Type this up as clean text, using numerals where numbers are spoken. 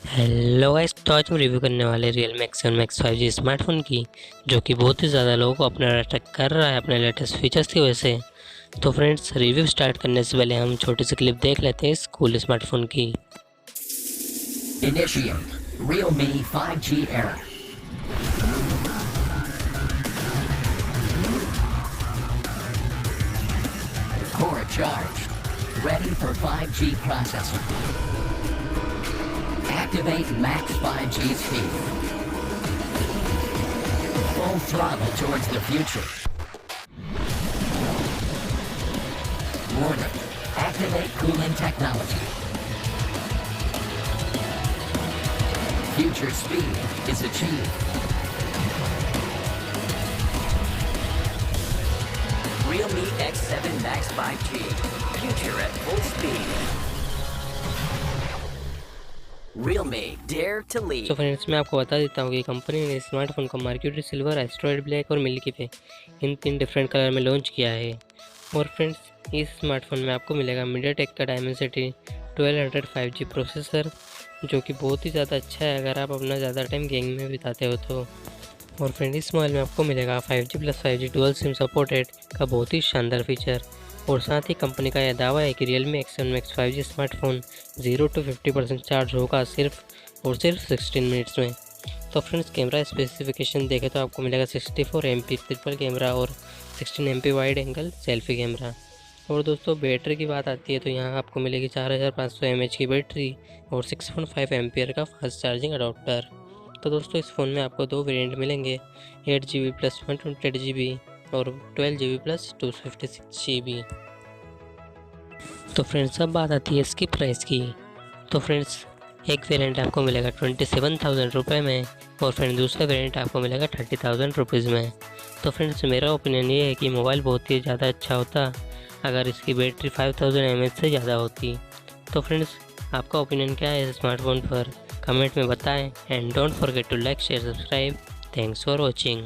Hello guys, तो आज हम रिव्यू करने वाले Realme X7 Max 5G smartphone की, जो कि बहुत ही ज़्यादा लोगों को अपना अट्रैक्ट कर रहा है अपने लेटेस्ट फीचर्स की वजह से। तो फ्रेंड्स, रिव्यू स्टार्ट करने से पहले हम छोटी सी क्लिप देख लेते हैं इस कूल स्मार्टफोन की। Initiate Realme 5G era. Core charged. Ready for 5G processor. Activate max 5G speed. Full throttle towards the future. Warning. Activate cooling technology. Future speed is achieved. Realme X7 Max 5G. Future at full speed. Realme Dare to Lead. तो friends, मैं आपको बता देता हूँ कि company ने smartphone को mercury silver, asteroid black और मिल्की पे इन 3 डिफरेंट कलर में लॉन्च किया है। और फ्रेंड्स, इस स्मार्टफोन में आपको मिलेगा मीडियाटेक का डायमेंसिटी 1200 5G प्रोसेसर, जो कि बहुत ही ज़्यादा अच्छा है अगर आप अपना ज़्यादा टाइम गेमिंग में बिताते हो तो। और फ्रेंड, इस मोबाइल में आपको मिलेगा 5G plus 5G dual SIM supported का बहुत ही शानदार फीचर। और साथ ही कंपनी का यह दावा है कि Realme X7 Max 5G smartphone 0 to 50% charge होगा सिर्फ और सिर्फ 16 मिनट्स में। तो फ्रेंड्स, कैमरा स्पेसिफिकेशन देखें तो आपको मिलेगा 64 MP ट्रिपल कैमरा और 16 MP wide angle selfie camera. और दोस्तों, बैटरी की बात आती है तो यहाँ आपको मिलेगी 4500 mAh की बैटरी और 6.5 एम्पियर का फास्ट चार्जिंग अडोप्टर। तो दोस्तों, इस फ़ोन में आपको 2 वेरिएंट मिलेंगे, 8GB प्लस 128GB और 12GB प्लस 256GB। तो फ्रेंड्स, अब बात आती है इसकी प्राइस की। तो फ्रेंड्स, एक वेरिएंट आपको मिलेगा 27,000 रुपये में और फ्रेंड दूसरा वेरिएंट आपको मिलेगा 30,000 रुपीज़ में। तो फ्रेंड्स, मेरा ओपिनियन ये है कि मोबाइल बहुत ही ज़्यादा अच्छा होता अगर इसकी बैटरी 5000 mAh से ज़्यादा होती। तो फ्रेंड्स, आपका ओपिनियन क्या है इस स्मार्टफोन पर, कमेंट में बताएं। And don't forget to like, share, subscribe. Thanks for watching.